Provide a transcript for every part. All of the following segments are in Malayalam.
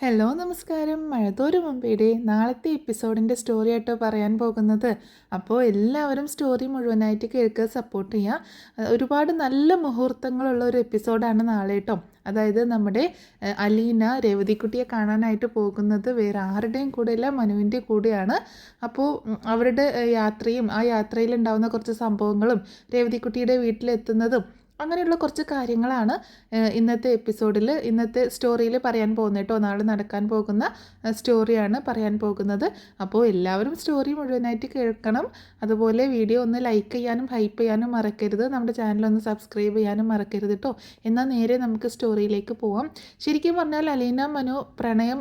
ഹലോ നമസ്കാരം. മഴത്തോരു മുമ്പേടെ നാളത്തെ എപ്പിസോഡിൻ്റെ സ്റ്റോറി ആയിട്ടോ പറയാൻ പോകുന്നത്. അപ്പോൾ എല്ലാവരും സ്റ്റോറി മുഴുവനായിട്ട് കേൾക്കുക, സപ്പോർട്ട് ചെയ്യുക. ഒരുപാട് നല്ല മുഹൂർത്തങ്ങളുള്ള ഒരു എപ്പിസോഡാണ് നാളെ കേട്ടോ. അതായത് നമ്മുടെ അലീന രേവതിക്കുട്ടിയെ കാണാനായിട്ട് പോകുന്നത് വേറെ ആരുടെയും കൂടെയല്ല, മനുവിൻ്റെ കൂടെയാണ്. അപ്പോൾ അവരുടെ യാത്രയും ആ യാത്രയിലുണ്ടാകുന്ന കുറച്ച് സംഭവങ്ങളും രേവതിക്കുട്ടിയുടെ വീട്ടിലെത്തുന്നതും അങ്ങനെയുള്ള കുറച്ച് കാര്യങ്ങളാണ് ഇന്നത്തെ എപ്പിസോഡിൽ, ഇന്നത്തെ സ്റ്റോറിയിൽ പറയാൻ പോകുന്നത് കേട്ടോ. നാളെ നടക്കാൻ പോകുന്ന സ്റ്റോറിയാണ് പറയാൻ പോകുന്നത്. അപ്പോൾ എല്ലാവരും സ്റ്റോറി മുഴുവനായിട്ട് കേൾക്കണം. അതുപോലെ വീഡിയോ ഒന്ന് ലൈക്ക് ചെയ്യാനും ഹൈപ്പ് ചെയ്യാനും മറക്കരുത്. നമ്മുടെ ചാനലൊന്ന് സബ്സ്ക്രൈബ് ചെയ്യാനും മറക്കരുത് കേട്ടോ. എന്നാൽ നേരെ നമുക്ക് സ്റ്റോറിയിലേക്ക് പോവാം. ശരിക്കും പറഞ്ഞാൽ അലീന മനു പ്രണയം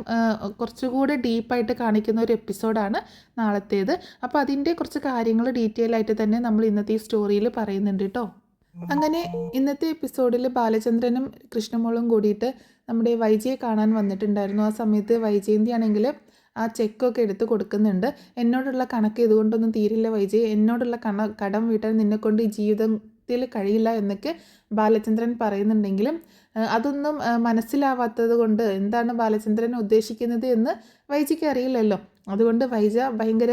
കുറച്ചുകൂടെ ഡീപ്പായിട്ട് കാണിക്കുന്ന ഒരു എപ്പിസോഡാണ് നാളത്തേത്. അപ്പോൾ അതിൻ്റെ കുറച്ച് കാര്യങ്ങൾ ഡീറ്റെയിൽ ആയിട്ട് തന്നെ നമ്മൾ ഇന്നത്തെ ഈ സ്റ്റോറിയിൽ പറയുന്നുണ്ട് കേട്ടോ. അങ്ങനെ ഇന്നത്തെ എപ്പിസോഡിൽ ബാലചന്ദ്രനും കൃഷ്ണമോളും കൂടിയിട്ട് നമ്മുടെ വൈജയെ കാണാൻ വന്നിട്ടുണ്ടായിരുന്നു. ആ സമയത്ത് വൈജയന്തി ആണെങ്കിൽ ആ ചെക്കൊക്കെ എടുത്ത് കൊടുക്കുന്നുണ്ട്. എന്നോടുള്ള കണക്ക് ഇതുകൊണ്ടൊന്നും തീരില്ല വൈജയ്, എന്നോടുള്ള കടം വീട്ടാൻ നിന്നെക്കൊണ്ട് ഈ ജീവിതത്തിൽ കഴിയില്ല എന്നൊക്കെ ബാലചന്ദ്രൻ പറയുന്നുണ്ടെങ്കിലും അതൊന്നും മനസ്സിലാവാത്തത് കൊണ്ട് എന്താണ് ബാലചന്ദ്രൻ ഉദ്ദേശിക്കുന്നത് എന്ന് വൈജയ്ക്ക് അറിയില്ലല്ലോ. അതുകൊണ്ട് വൈജ ഭയങ്കര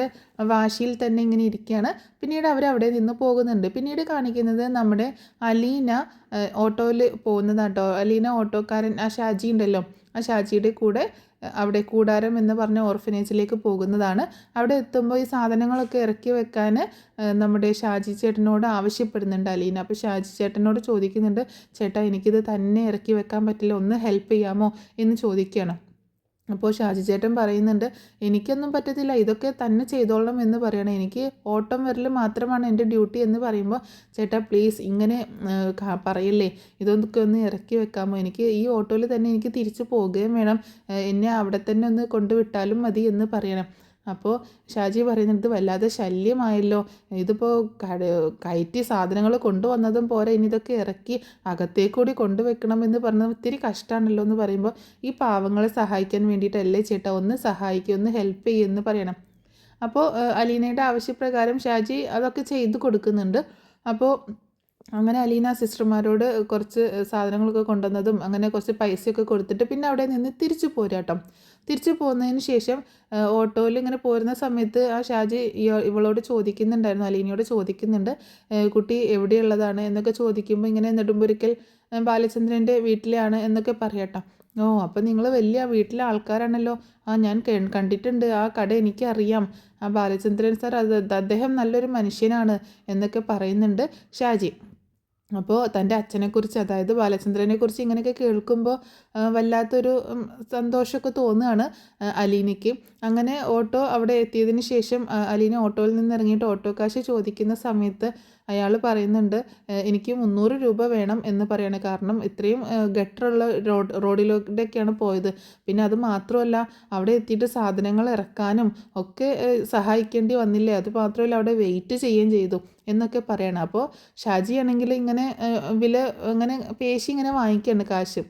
വാശിയിൽ തന്നെ ഇങ്ങനെ ഇരിക്കുകയാണ്. പിന്നീട് അവരവിടെ നിന്ന് പോകുന്നുണ്ട്. പിന്നീട് കാണിക്കുന്നത് നമ്മുടെ അലീന ഓട്ടോയിൽ പോകുന്നതാട്ടോ. അലീന ഓട്ടോക്കാരൻ ആ ഷാജി ഉണ്ടല്ലോ, ആ ഷാജിയുടെ കൂടെ അവിടെ കൂടാരം എന്ന് പറഞ്ഞ ഓർഫനേജിലേക്ക് പോകുന്നതാണ്. അവിടെ എത്തുമ്പോൾ ഈ സാധനങ്ങളൊക്കെ ഇറക്കി വെക്കാൻ നമ്മുടെ ഷാജി ചേട്ടനോട് ആവശ്യപ്പെടുന്നുണ്ട് അലീന. അപ്പോൾ ഷാജി ചേട്ടനോട് ചോദിക്കുന്നുണ്ട്, ചേട്ടാ എനിക്കിത് തന്നെ ഇറക്കി വെക്കാൻ പറ്റില്ല, ഒന്ന് ഹെൽപ്പ് ചെയ്യാമോ എന്ന് ചോദിക്കുകയാണ്. അപ്പോൾ ഷാജി ചേട്ടൻ പറയുന്നുണ്ട്, എനിക്കൊന്നും പറ്റത്തില്ല, ഇതൊക്കെ തന്നെ ചെയ്തോളണം എന്ന് പറയണം, എനിക്ക് ഓട്ടം വരൽ മാത്രമാണ് എൻ്റെ ഡ്യൂട്ടി എന്ന് പറയുമ്പോൾ, ചേട്ടാ പ്ലീസ് ഇങ്ങനെ പറയല്ലേ, ഇതൊക്കെ ഒന്ന് ഇറക്കി വെക്കാമോ, എനിക്ക് ഈ ഓട്ടോയിൽ തന്നെ എനിക്ക് തിരിച്ചു പോകുകയും വേണം, എന്നെ അവിടെ തന്നെ ഒന്ന് കൊണ്ടുവിട്ടാലും മതി എന്ന് പറയണം. അപ്പോൾ ഷാജി പറയുന്നത് വല്ലാതെ ശല്യമായല്ലോ, ഇതിപ്പോൾ കയറ്റി സാധനങ്ങൾ കൊണ്ടുവന്നതും പോരാ, ഇനി ഇതൊക്കെ ഇറക്കി അകത്തേക്കൂടി കൊണ്ടുവെക്കണമെന്ന് പറഞ്ഞത് ഒത്തിരി കഷ്ടമാണല്ലോ എന്ന് പറയുമ്പോൾ, ഈ പാവങ്ങളെ സഹായിക്കാൻ വേണ്ടിയിട്ടല്ലേ ചേട്ടാ, ഒന്ന് സഹായിക്കുക, ഒന്ന് ഹെൽപ്പ് ചെയ്യുമെന്ന് പറയണം. അപ്പോൾ അലീനയുടെ ആവശ്യപ്രകാരം ഷാജി അതൊക്കെ ചെയ്തു കൊടുക്കുന്നുണ്ട്. അപ്പോൾ അങ്ങനെ അലീന സിസ്റ്റർമാരോട് കുറച്ച് സാധനങ്ങളൊക്കെ കൊണ്ടുവന്നതും അങ്ങനെ കുറച്ച് പൈസയൊക്കെ കൊടുത്തിട്ട് പിന്നെ അവിടെ നിന്ന് തിരിച്ചു പോരാട്ടോ. തിരിച്ചു പോകുന്നതിന് ശേഷം ഓട്ടോയിൽ ഇങ്ങനെ പോരുന്ന സമയത്ത് ആ ഷാജി ഇവളോട് ചോദിക്കുന്നുണ്ടായിരുന്നു, അലീനയോട് ചോദിക്കുന്നുണ്ട്, കുട്ടി എവിടെയുള്ളതാണ് എന്നൊക്കെ ചോദിക്കുമ്പോൾ ഇങ്ങനെ നെടുമ്പുരിക്കൽ ബാലചന്ദ്രൻ്റെ വീട്ടിലാണ് എന്നൊക്കെ പറയാട്ടോ. ഓ അപ്പം നിങ്ങൾ വലിയ വീട്ടിലെ ആൾക്കാരാണല്ലോ, ആ ഞാൻ കണ്ടിട്ടുണ്ട്, ആ കട എനിക്കറിയാം, ആ ബാലചന്ദ്രൻ സാർ അദ്ദേഹം നല്ലൊരു മനുഷ്യനാണ് എന്നൊക്കെ പറയുന്നുണ്ട് ഷാജി. അപ്പോൾ തൻ്റെ അച്ഛനെക്കുറിച്ച്, അതായത് ബാലചന്ദ്രനെക്കുറിച്ച് ഇങ്ങനെയൊക്കെ കേൾക്കുമ്പോൾ വല്ലാത്തൊരു സന്തോഷമൊക്കെ തോന്നുകയാണ് അലീനയ്ക്ക്. അങ്ങനെ ഓട്ടോ അവിടെ എത്തിയതിന് ശേഷം അലീന ഓട്ടോയിൽ നിന്ന് ഇറങ്ങിയിട്ട് ഓട്ടോ കാശ് ചോദിക്കുന്ന സമയത്ത് അയാൾ പറയുന്നുണ്ട്, എനിക്ക് 300 രൂപ വേണം എന്ന് പറയാണ്. കാരണം ഇത്രയും ഗട്ടറുള്ള റോഡിലൂടെയൊക്കെയാണ് പോയത്. പിന്നെ അത് മാത്രമല്ല അവിടെ എത്തിയിട്ട് സാധനങ്ങൾ ഇറക്കാനും ഒക്കെ സഹായിക്കേണ്ടി വന്നില്ലേ, അത് മാത്രമല്ല അവിടെ വെയിറ്റ് ചെയ്യുകയും ചെയ്തു എന്നൊക്കെ പറയണം. അപ്പോൾ ഷാജി ആണെങ്കിൽ ഇങ്ങനെ ഇങ്ങനെ പേശി ഇങ്ങനെ വാങ്ങിക്കുകയാണ് കാശ്.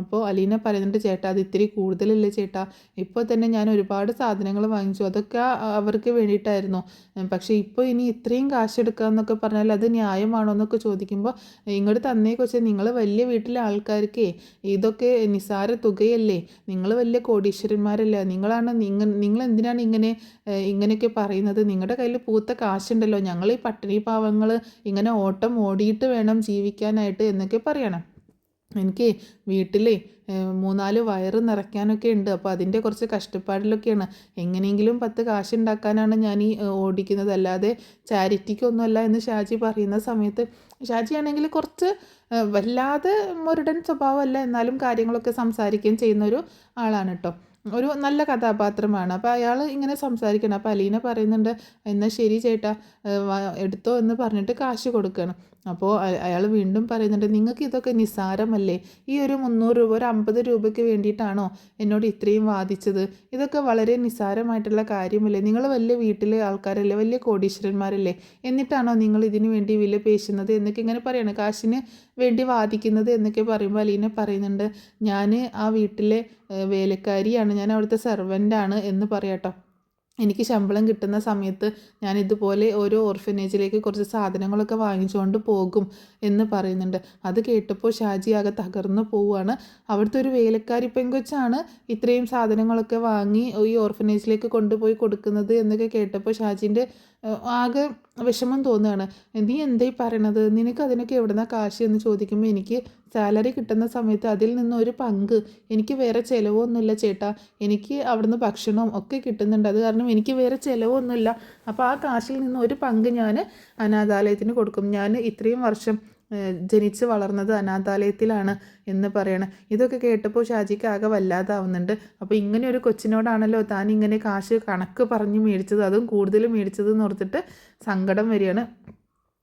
അപ്പോൾ അലീന പറയുന്നുണ്ട്, ചേട്ടാ അത് ഇത്തിരി കൂടുതലല്ലേ ചേട്ടാ, ഇപ്പോൾ തന്നെ ഞാൻ ഒരുപാട് സാധനങ്ങൾ വാങ്ങിച്ചു, അതൊക്കെ അവർക്ക് വേണ്ടിയിട്ടായിരുന്നു, പക്ഷേ ഇപ്പോൾ ഇനി ഇത്രയും കാശ് എടുക്കുക എന്നൊക്കെ പറഞ്ഞാൽ അത് ന്യായമാണോ എന്നൊക്കെ ചോദിക്കുമ്പോൾ, ഇങ്ങോട്ട് തന്നേ കൊച്ചേ, നിങ്ങൾ വലിയ വീട്ടിലെ ആൾക്കാർക്ക് ഇതൊക്കെ നിസ്സാര തുകയല്ലേ, നിങ്ങൾ വലിയ കോടീശ്വരന്മാരല്ലേ, നിങ്ങൾ എന്തിനാണ് ഇങ്ങനെയൊക്കെ പറയുന്നത്, നിങ്ങളുടെ കയ്യിൽ പൂത്ത കാശുണ്ടല്ലോ, ഞങ്ങൾ ഈ പട്ടിണി പാവങ്ങൾ ഇങ്ങനെ ഓട്ടം ഓടിയിട്ട് വേണം ജീവിക്കാനായിട്ട് എന്നൊക്കെ പറയണം. എനിക്ക് വീട്ടിൽ 3-4 വയറ് നിറയ്ക്കാനൊക്കെ ഉണ്ട്, അപ്പോൾ അതിൻ്റെ കുറച്ച് കഷ്ടപ്പാടിലൊക്കെയാണ്, എങ്ങനെയെങ്കിലും 10 കാശുണ്ടാക്കാനാണ് ഞാൻ ഈ ഓടിക്കുന്നത്, അല്ലാതെ ചാരിറ്റിക്കൊന്നുമല്ല എന്ന് ഷാജി പറയുന്ന സമയത്ത്, ഷാജി ആണെങ്കിൽ കുറച്ച് വല്ലാതെ മുരടൻ സ്വഭാവമല്ല, എന്നാലും കാര്യങ്ങളൊക്കെ സംസാരിക്കുകയും ചെയ്യുന്നൊരു ആളാണ് കേട്ടോ, ഒരു നല്ല കഥാപാത്രമാണ്. അപ്പോൾ അയാൾ ഇങ്ങനെ സംസാരിക്കണം. അപ്പോൾ അലീന പറയുന്നുണ്ട്, എന്നാൽ ശരി ചേട്ടാ എടുത്തോ എന്ന് പറഞ്ഞിട്ട് കാശ് കൊടുക്കണം. അപ്പോൾ അയാൾ വീണ്ടും പറയുന്നുണ്ട്, നിങ്ങൾക്ക് ഇതൊക്കെ നിസ്സാരമല്ലേ, ഈ ഒരു 300 രൂപ ഒരു 50 രൂപയ്ക്ക് വേണ്ടിയിട്ടാണോ എന്നോട് ഇത്രയും വാദിച്ചത്, ഇതൊക്കെ വളരെ നിസ്സാരമായിട്ടുള്ള കാര്യമല്ലേ, നിങ്ങൾ വലിയ വീട്ടിലെ ആൾക്കാരല്ലേ, വലിയ കോടീശ്വരന്മാരല്ലേ, എന്നിട്ടാണോ നിങ്ങൾ ഇതിനു വേണ്ടി വില പേശുന്നത് എന്നൊക്കെ ഇങ്ങനെ പറയണം, കാശിന് വേണ്ടി വാദിക്കുന്നത് എന്നൊക്കെ പറയുമ്പോൾ അലീന പറയുന്നുണ്ട്, ഞാൻ ആ വീട്ടിലെ വേലക്കാരിയാണ്, ഞാൻ അവിടുത്തെ സെർവൻ്റാണ് എന്ന് പറയാട്ടോ. എനിക്ക് ശമ്പളം കിട്ടുന്ന സമയത്ത് ഞാൻ ഇതുപോലെ ഓരോ ഓർഫനേജിലേക്ക് കുറച്ച് സാധനങ്ങളൊക്കെ വാങ്ങിച്ചുകൊണ്ട് പോകും എന്ന് പറയുന്നുണ്ട്. അത് കേട്ടപ്പോൾ ഷാജി ആകെ തകർന്നു പോവുകയാണ്. അവിടുത്തെ ഒരു വേലക്കാരി പെങ്കൊച്ചാണ് ഇത്രയും സാധനങ്ങളൊക്കെ വാങ്ങി ഈ ഓർഫനേജിലേക്ക് കൊണ്ടുപോയി കൊടുക്കുന്നത് എന്നൊക്കെ കേട്ടപ്പോൾ ഷാജിൻ്റെ ആകെ വിഷമം തോന്നുകയാണ്. നീ എന്തായി പറയണത്? നിനക്ക് അതിനൊക്കെ എവിടുന്നാ കാശ് എന്ന് ചോദിക്കുമ്പോൾ എനിക്ക് സാലറി കിട്ടുന്ന സമയത്ത് അതിൽ നിന്നൊരു പങ്ക്, എനിക്ക് വേറെ ചിലവൊന്നുമില്ല ചേട്ടാ, എനിക്ക് അവിടുന്ന് ഭക്ഷണവും ഒക്കെ കിട്ടുന്നുണ്ട്, അത് കാരണം എനിക്ക് വേറെ ചിലവൊന്നുമില്ല. അപ്പോൾ ആ കാശിൽ നിന്ന് ഒരു പങ്ക് ഞാൻ അനാഥാലയത്തിന് കൊടുക്കും. ഞാൻ ഇത്രയും വർഷം ജനിച്ച് വളർന്നത് അനാഥാലയത്തിലാണ് എന്ന് പറയണം. ഇതൊക്കെ കേട്ടപ്പോൾ ഷാജിക്ക് ആകെ വല്ലാതാവുന്നുണ്ട്. അപ്പോൾ ഇങ്ങനെ ഒരു കൊച്ചിനോടാണല്ലോ താൻ ഇങ്ങനെ കാശ് കണക്ക് പറഞ്ഞ് മേടിച്ചത്, അതും കൂടുതൽ മേടിച്ചത് എന്ന് ഓർത്തിട്ട് സങ്കടം വരികയാണ്.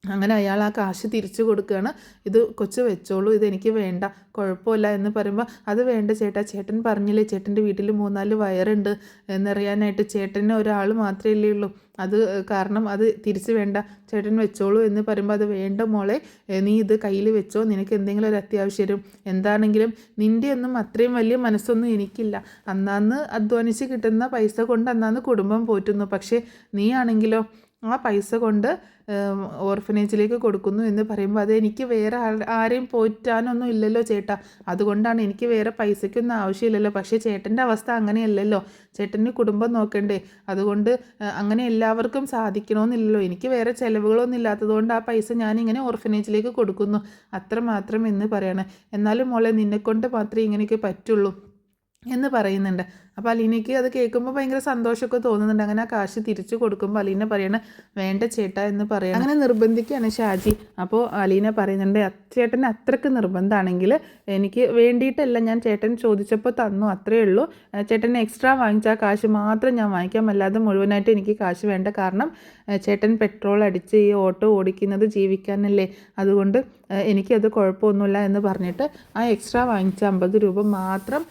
അങ്ങനെ അയാൾ ആ കാശ് തിരിച്ചു കൊടുക്കുകയാണ്. ഇത് കൊച്ച് വെച്ചോളൂ, ഇതെനിക്ക് വേണ്ട, കുഴപ്പമില്ല എന്ന് പറയുമ്പോൾ അത് വേണ്ട ചേട്ടാ, ചേട്ടൻ പറഞ്ഞില്ലേ ചേട്ടൻ്റെ വീട്ടിൽ 3-4 വയറുണ്ട് എന്നറിയാനായിട്ട്, ചേട്ടന് ഒരാൾ മാത്രമേ ഉള്ളൂ, അത് കാരണം അത് തിരിച്ച് വേണ്ട, ചേട്ടൻ വെച്ചോളൂ എന്ന് പറയുമ്പോൾ അത് വേണ്ട മോളെ, നീ ഇത് കയ്യിൽ വെച്ചോ, നിനക്ക് എന്തെങ്കിലും ഒരു അത്യാവശ്യം എന്താണെങ്കിലും, നിൻ്റെ ഒന്നും അത്രയും വലിയ മനസ്സൊന്നും എനിക്കില്ല, അന്നാന്ന് അധ്വാനിച്ച് കിട്ടുന്ന പൈസ കൊണ്ട് അന്നാന്ന് കുടുംബം പോറ്റുന്നു, പക്ഷേ നീ ആണെങ്കിലോ ആ പൈസ കൊണ്ട് ഓർഫനേജിലേക്ക് കൊടുക്കുന്നു എന്ന് പറയുമ്പോൾ അത് എനിക്ക് വേറെ ആരെയും പോറ്റാനൊന്നും ഇല്ലല്ലോ ചേട്ടാ, അതുകൊണ്ടാണ്, എനിക്ക് വേറെ പൈസയ്ക്കൊന്നും ആവശ്യമില്ലല്ലോ, പക്ഷേ ചേട്ടൻ്റെ അവസ്ഥ അങ്ങനെയല്ലല്ലോ, ചേട്ടന് കുടുംബം നോക്കണ്ടേ, അതുകൊണ്ട് അങ്ങനെ എല്ലാവർക്കും സാധിക്കണമെന്നില്ലല്ലോ, എനിക്ക് വേറെ ചിലവുകളൊന്നും ഇല്ലാത്തതുകൊണ്ട് ആ പൈസ ഞാനിങ്ങനെ ഓർഫനേജിലേക്ക് കൊടുക്കുന്നു, അത്രമാത്രം എന്ന് പറയണം. എന്നാലും മോളെ നിന്നെക്കൊണ്ട് മാത്രമേ ഇങ്ങനെയൊക്കെ പറ്റുള്ളൂ എന്ന് പറയുന്നുണ്ട്. അപ്പോൾ അലീനയ്ക്ക് അത് കേൾക്കുമ്പോൾ ഭയങ്കര സന്തോഷമൊക്കെ തോന്നുന്നുണ്ട്. അങ്ങനെ ആ കാശ് തിരിച്ചു കൊടുക്കുമ്പോൾ അലീന പറയണ വേണ്ട ചേട്ടാ എന്ന് പറയണം. അങ്ങനെ നിർബന്ധിക്കുകയാണ് ഷാജി. അപ്പോൾ അലീന പറയുന്നുണ്ട് ചേട്ടന് അത്രയ്ക്ക് നിർബന്ധമാണെങ്കിൽ എനിക്ക് വേണ്ടിയിട്ടല്ല, ഞാൻ ചേട്ടൻ ചോദിച്ചപ്പോൾ തന്നു, അത്രയേ ഉള്ളൂ, ചേട്ടൻ എക്സ്ട്രാ വാങ്ങിച്ച ആ കാശ് മാത്രം ഞാൻ വാങ്ങിക്കാം, അല്ലാതെ മുഴുവനായിട്ട് എനിക്ക് കാശ് വേണ്ട, കാരണം ചേട്ടൻ പെട്രോൾ അടിച്ച് ഈ ഓട്ടോ ഓടിക്കുന്നത് ജീവിക്കാനല്ലേ, അതുകൊണ്ട് എനിക്കത് കുഴപ്പമൊന്നുമില്ല എന്ന് പറഞ്ഞിട്ട് ആ എക്സ്ട്രാ വാങ്ങിച്ച 50 രൂപ മാത്രം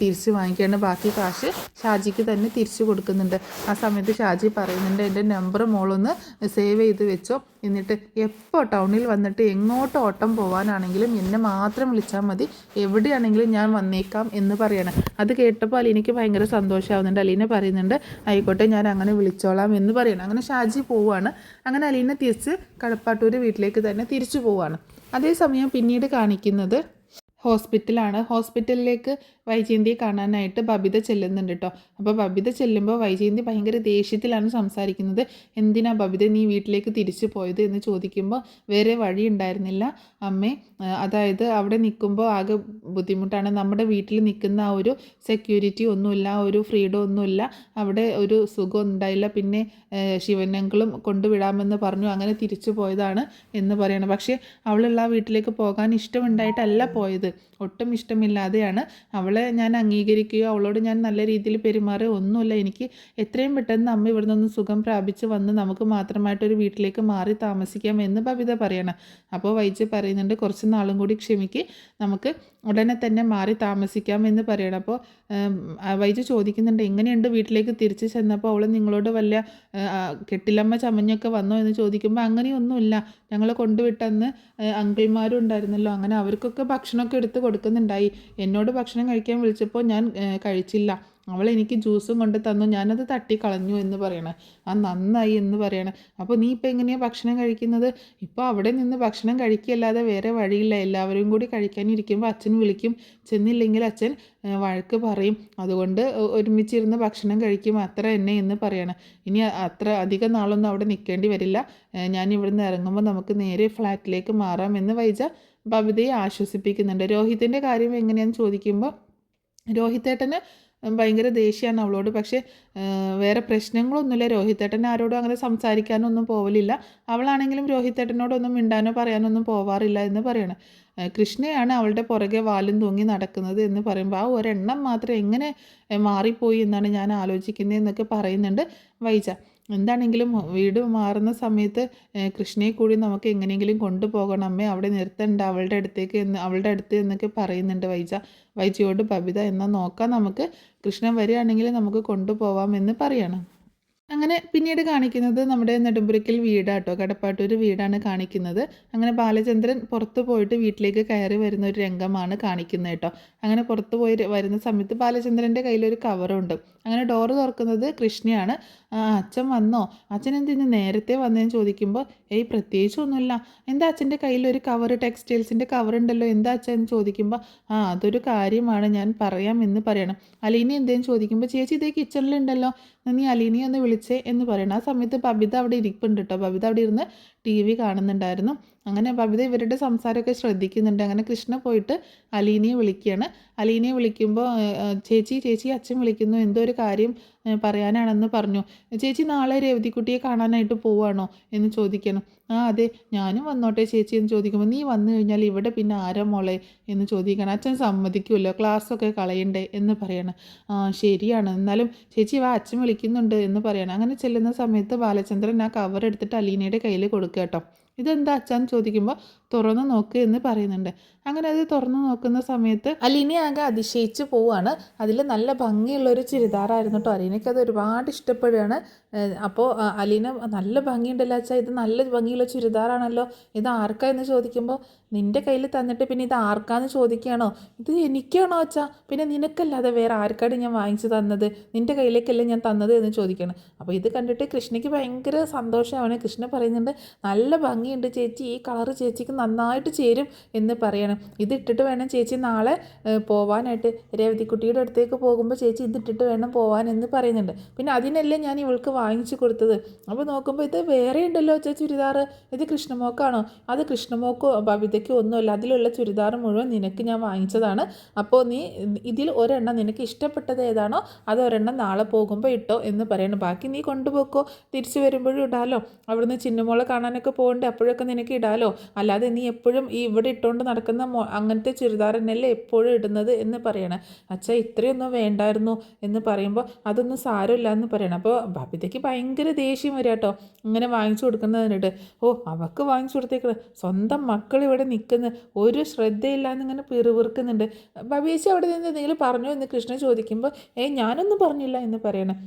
തിരിച്ച് വാങ്ങിക്കേണ്ട, ബാക്കി കാശ് ഷാജിക്ക് തന്നെ തിരിച്ചു കൊടുക്കുന്നുണ്ട്. ആ സമയത്ത് ഷാജി പറയുന്നുണ്ട് എൻ്റെ നമ്പർ മോളൊന്ന് സേവ് ചെയ്ത് വെച്ചോ, എന്നിട്ട് എപ്പോൾ ടൗണിൽ വന്നിട്ട് എങ്ങോട്ട് ഓട്ടം പോകാനാണെങ്കിലും എന്നെ മാത്രം വിളിച്ചാൽ മതി, എവിടെയാണെങ്കിലും ഞാൻ വന്നേക്കാം എന്ന് പറയണം. അത് കേട്ടപ്പോൾ അലീനയ്ക്ക് ഭയങ്കര സന്തോഷമാവുന്നുണ്ട്. അലീന പറയുന്നുണ്ട് ആയിക്കോട്ടെ ഞാൻ അങ്ങനെ വിളിച്ചോളാം എന്ന് പറയണം. അങ്ങനെ ഷാജി പോവുകയാണ്. അങ്ങനെ അലീന തിരിച്ച് കടപ്പാട്ടൂർ വീട്ടിലേക്ക് തന്നെ തിരിച്ചു പോവുകയാണ്. അതേസമയം പിന്നീട് കാണിക്കുന്നത് ഹോസ്പിറ്റലാണ്. ഹോസ്പിറ്റലിലേക്ക് വൈജയന്തിയെ കാണാനായിട്ട് ബബിത ചെല്ലുന്നുണ്ട് കേട്ടോ. അപ്പോൾ ബബിത ചെല്ലുമ്പോൾ വൈജയന്തി ഭയങ്കര ദേഷ്യത്തിലാണ് സംസാരിക്കുന്നത്. എന്തിനാ ബബിത നീ വീട്ടിലേക്ക് തിരിച്ചു പോയത് എന്ന് ചോദിക്കുമ്പോൾ വേറെ വഴി ഉണ്ടായിരുന്നില്ല അമ്മേ, അതായത് അവിടെ നിൽക്കുമ്പോൾ ആകെ ബുദ്ധിമുട്ടാണ്, നമ്മുടെ വീട്ടിൽ നിൽക്കുന്ന ആ ഒരു സെക്യൂരിറ്റി ഒന്നുമില്ല, ഒരു ഫ്രീഡം ഒന്നുമില്ല, അവിടെ ഒരു സുഖം ഉണ്ടായില്ല, പിന്നെ ശിവനങ്കളും കൊണ്ടുവിടാമെന്ന് പറഞ്ഞു, അങ്ങനെ തിരിച്ചു പോയതാണ് എന്ന് പറയണം. പക്ഷേ അവളുള്ള ആ വീട്ടിലേക്ക് പോകാൻ ഇഷ്ടമുണ്ടായിട്ടല്ല പോയത്, ഒട്ടും ഇഷ്ടമില്ലാതെയാണ്. അവളെ ഞാൻ അംഗീകരിക്കുകയോ അവളോട് ഞാൻ നല്ല രീതിയിൽ പെരുമാറുകയോ ഒന്നുമില്ല, എനിക്ക് എത്രയും പെട്ടെന്ന് അമ്മ ഇവിടെ നിന്ന് സുഖം പ്രാപിച്ച് വന്ന് നമുക്ക് മാത്രമായിട്ടൊരു വീട്ടിലേക്ക് മാറി താമസിക്കാം എന്ന് ബബിത പറയണം. അപ്പോൾ വൈജ് പറയുന്നുണ്ട് കുറച്ച് നാളും കൂടി ക്ഷമിക്ക്, നമുക്ക് ഉടനെ തന്നെ മാറി താമസിക്കാം എന്ന് പറയണം. അപ്പോൾ വൈജ് ചോദിക്കുന്നുണ്ട് എങ്ങനെയുണ്ട് വീട്ടിലേക്ക് തിരിച്ച് ചെന്നപ്പോൾ അവൾ നിങ്ങളോട് വല്ല കെട്ടിലമ്മ ചമഞ്ഞൊക്കെ വന്നോ എന്ന് ചോദിക്കുമ്പോൾ അങ്ങനെയൊന്നുമില്ല, ഞങ്ങൾ കൊണ്ടുവിട്ടന്ന് അങ്കിൾമാരും ഉണ്ടായിരുന്നല്ലോ, അങ്ങനെ അവർക്കൊക്കെ ഭക്ഷണമൊക്കെ എടുത്ത് കൊടുക്കുന്നുണ്ടായി, എന്നോട് ഭക്ഷണം കഴിക്കാൻ വിളിച്ചപ്പോൾ ഞാൻ കഴിച്ചില്ല, അവൾ എനിക്ക് ജ്യൂസും കൊണ്ട് തന്നു, ഞാനത് തട്ടിക്കളഞ്ഞു എന്ന് പറയണേ. ആ നന്നായി എന്ന് പറയണേ. അപ്പോൾ നീ ഇപ്പോൾ എങ്ങനെയാണ് ഭക്ഷണം കഴിക്കുന്നത്? ഇപ്പോൾ അവിടെ നിന്ന് ഭക്ഷണം കഴിക്കുകയല്ലാതെ വേറെ വഴിയില്ല, എല്ലാവരും കൂടി കഴിക്കാനിരിക്കുമ്പോൾ അച്ഛൻ വിളിക്കും, ചെന്നില്ലെങ്കിൽ അച്ഛൻ വഴക്ക് പറയും, അതുകൊണ്ട് ഒരുമിച്ചിരുന്ന് ഭക്ഷണം കഴിക്കും, അത്ര തന്നെ എന്ന് പറയണം. ഇനി അത്ര അധികം നാളൊന്നും അവിടെ നിൽക്കേണ്ടി വരില്ല, ഞാൻ ഇവിടുന്ന് ഇറങ്ങുമ്പോൾ നമുക്ക് നേരെ ഫ്ലാറ്റിലേക്ക് മാറാമെന്ന് വൈജ ബബിതയെ ആശ്വസിപ്പിക്കുന്നുണ്ട്. രോഹിത്തിൻ്റെ കാര്യം എങ്ങനെയാണെന്ന് ചോദിക്കുമ്പോൾ രോഹിത്തേട്ടന് ഭയങ്കര ദേഷ്യമാണ് അവളോട്, പക്ഷേ വേറെ പ്രശ്നങ്ങളൊന്നുമില്ല, രോഹിത്തേട്ടൻ ആരോടും അങ്ങനെ സംസാരിക്കാനൊന്നും പോവലില്ല, അവളാണെങ്കിലും രോഹിത്തേട്ടനോടൊന്നും മിണ്ടാനോ പറയാനൊന്നും പോവാറില്ല എന്ന് പറയണം. കൃഷ്ണയാണ് അവളുടെ പുറകെ വാലും തൂങ്ങി നടക്കുന്നത് എന്ന് പറയുമ്പോൾ ആ ഒരെണ്ണം മാത്രം എങ്ങനെ മാറിപ്പോയി എന്നാണ് ഞാൻ ആലോചിക്കുന്നതെന്നൊക്കെ പറയുന്നുണ്ട് വൈജ. എന്താണെങ്കിലും വീട് മാറുന്ന സമയത്ത് കൃഷ്ണയെ കൂടി നമുക്ക് എങ്ങനെയെങ്കിലും കൊണ്ടുപോകണം അമ്മേ, അവിടെ നിർത്തണ്ട അവളുടെ അടുത്ത് എന്നൊക്കെ പറയുന്നുണ്ട് വൈജയോട് ബബിത. എന്നാൽ നോക്കാം, നമുക്ക് കൃഷ്ണൻ വരികയാണെങ്കിൽ നമുക്ക് കൊണ്ടുപോവാമെന്ന് പറയണം. അങ്ങനെ പിന്നീട് കാണിക്കുന്നത് നമ്മുടെ നെടുമ്പുരയ്ക്കൽ വീടാട്ടോ, കടപ്പാട്ടൂർ വീടാണ് കാണിക്കുന്നത്. അങ്ങനെ ബാലചന്ദ്രൻ പുറത്ത് പോയിട്ട് വീട്ടിലേക്ക് കയറി വരുന്ന ഒരു രംഗമാണ് കാണിക്കുന്നത് കേട്ടോ. അങ്ങനെ പുറത്ത് പോയി വരുന്ന സമയത്ത് ബാലചന്ദ്രൻ്റെ കയ്യിലൊരു കവറുണ്ട്. അങ്ങനെ ഡോറ് തുറക്കുന്നത് കൃഷ്ണയാണ്. അച്ഛൻ വന്നോ, അച്ഛൻ എന്തിന് നേരത്തെ വന്നതെന്ന് ചോദിക്കുമ്പോൾ പ്രത്യേകിച്ചൊന്നുമില്ല, എന്താ അച്ഛൻ്റെ കയ്യിലൊരു കവർ, ടെക്സ്റ്റൈൽസിൻ്റെ കവറുണ്ടല്ലോ, എന്താ അച്ഛൻ എന്ന് ചോദിക്കുമ്പോൾ അതൊരു കാര്യമാണ്, ഞാൻ പറയാം എന്ന് പറയണം. അലീന എന്തേന്ന് ചോദിക്കുമ്പോൾ ചേച്ചി ഇതേ കിച്ചണിലുണ്ടല്ലോ, നീ അലീനയെ ഒന്ന് വിളിച്ചേ എന്ന് പറയണം. ആ സമയത്ത് ബബിത അവിടെ ഇരിപ്പുണ്ട് കേട്ടോ. ബബിത അവിടെ ഇരുന്ന് TV കാണുന്നുണ്ടായിരുന്നു. അങ്ങനെ ബബിത ഇവരുടെ സംസാരമൊക്കെ ശ്രദ്ധിക്കുന്നുണ്ട്. അങ്ങനെ കൃഷ്ണ പോയിട്ട് അലീനയെ വിളിക്കുകയാണ്. അലീനയെ വിളിക്കുമ്പോൾ ചേച്ചി അച്ഛൻ വിളിക്കുന്നു, എന്തോ ഒരു കാര്യം പറയാനാണെന്ന് പറഞ്ഞു. ചേച്ചി നാളെ രേവതിക്കുട്ടിയെ കാണാനായിട്ട് പോവുകയാണോ എന്ന് ചോദിക്കണം. അതെ, ഞാനും വന്നോട്ടെ ചേച്ചി എന്ന് ചോദിക്കുമ്പോൾ നീ വന്നു കഴിഞ്ഞാൽ ഇവിടെ പിന്നെ ആരാ മോളെ എന്ന് ചോദിക്കണം. അച്ഛൻ സമ്മതിക്കുമല്ലോ, ക്ലാസ്സൊക്കെ കളയണ്ടേ എന്ന് പറയണം. ശരിയാണ്, എന്നാലും ചേച്ചി വാ, അച്ഛൻ വിളിക്കുന്നുണ്ട് എന്ന് പറയണം. അങ്ങനെ ചെല്ലുന്ന സമയത്ത് ബാലചന്ദ്രൻ ആ കവർ എടുത്തിട്ട് അലീനയുടെ കയ്യിൽ കൊടുക്കുക കേട്ടോ. ഇതെന്താ അച്ഛാന്ന് ചോദിക്കുമ്പോൾ തുറന്നു നോക്ക് എന്ന് പറയുന്നുണ്ട്. അങ്ങനെ അത് തുറന്നു നോക്കുന്ന സമയത്ത് അലീന ആകെ അതിശയിച്ച് പോവുകയാണ്. അതിൽ നല്ല ഭംഗിയുള്ളൊരു ചുരിദാറായിരുന്നു കേട്ടോ. അലീനയ്ക്ക് അത് ഒരുപാട് ഇഷ്ടപ്പെടുകയാണ്. അപ്പോൾ അലീന നല്ല ഭംഗിയുണ്ടല്ലോ അച്ഛാ, ഇത് നല്ല ഭംഗിയുള്ള ചുരിദാറാണല്ലോ, ഇത് ആർക്കാ എന്ന് ചോദിക്കുമ്പോൾ നിൻ്റെ കയ്യിൽ തന്നിട്ട് പിന്നെ ഇത് ആർക്കാന്ന് ചോദിക്കുകയാണോ, ഇത് എനിക്കാണോ അച്ഛാ, പിന്നെ നിനക്കല്ലാതെ വേറെ ആർക്കാണ് ഞാൻ വാങ്ങിച്ചു തന്നത്, നിൻ്റെ കയ്യിലേക്കല്ലേ ഞാൻ തന്നത് എന്ന് ചോദിക്കണം. അപ്പോൾ ഇത് കണ്ടിട്ട് കൃഷ്ണയ്ക്ക് ഭയങ്കര സന്തോഷമാണ്. കൃഷ്ണ പറയുന്നുണ്ട് നല്ല ഭംഗിയുണ്ട് ചേച്ചി, ഈ കളറ് ചേച്ചിക്ക് നന്നായിട്ട് ചേരും എന്ന് പറയണം. ഇതിട്ടിട്ട് വേണം ചേച്ചി നാളെ പോവാനായിട്ട്, രേവതിക്കുട്ടിയുടെ അടുത്തേക്ക് പോകുമ്പോൾ ചേച്ചി ഇതിട്ടിട്ട് വേണം പോവാൻ എന്ന് പറയുന്നുണ്ട്. പിന്നെ അതിനല്ലേ ഞാൻ ഇവൾക്ക് വാങ്ങിച്ചു കൊടുത്തത്. അപ്പോൾ നോക്കുമ്പോൾ ഇത് വേറെ ഉണ്ടല്ലോ അച്ഛാ ചുരിദാറ്, ഇത് കൃഷ്ണമോക്കാണോ, അത് കൃഷ്ണമോക്കോ ബബിതയ്ക്കോ ഒന്നുമല്ല, അതിലുള്ള ചുരിദാർ മുഴുവൻ നിനക്ക് ഞാൻ വാങ്ങിച്ചതാണ്. അപ്പോൾ നീ ഇതിൽ ഒരെണ്ണം നിനക്ക് ഇഷ്ടപ്പെട്ടത് ഏതാണോ അതൊരെണ്ണം നാളെ പോകുമ്പോൾ ഇട്ടോ എന്ന് പറയണം. ബാക്കി നീ കൊണ്ടുപോക്കോ, തിരിച്ചു വരുമ്പോഴും ഇടാലോ, അവിടുന്ന് ചിന്നമോളെ കാണാനൊക്കെ പോകണ്ടേ, അപ്പോഴൊക്കെ നിനക്ക് ഇടാലോ, അല്ലാതെ നീ എപ്പോഴും ഈ ഇവിടെ ഇട്ടുകൊണ്ട് നടക്കുന്ന അങ്ങനത്തെ ചുരിദാർ തന്നെയല്ലേ എപ്പോഴും ഇടുന്നത് എന്ന് പറയണം. അച്ഛാ ഇത്രയൊന്നും വേണ്ടായിരുന്നു എന്ന് പറയുമ്പോൾ അതൊന്നും സാരമില്ല എന്ന് പറയണം. അപ്പോൾ ബബിതയ്ക്ക് ഭയങ്കര ദേഷ്യം വരിക കേട്ടോ, ഇങ്ങനെ വാങ്ങിച്ചു കൊടുക്കുന്നതിനിട്ട്. അവൾക്ക് വാങ്ങിച്ചു കൊടുത്തേക്കണ സ്വന്തം മക്കൾ ഇവിടെ നിൽക്കുന്ന ഒരു ശ്രദ്ധയില്ല എന്നിങ്ങനെ പിറുപിറുക്കുന്നുണ്ട്. ബബീച്ചി അവിടെ നിന്ന് എന്തെങ്കിലും പറഞ്ഞോ എന്ന് കൃഷ്ണ ചോദിക്കുമ്പോൾ ഞാനൊന്നും പറഞ്ഞില്ല എന്ന് പറയണം.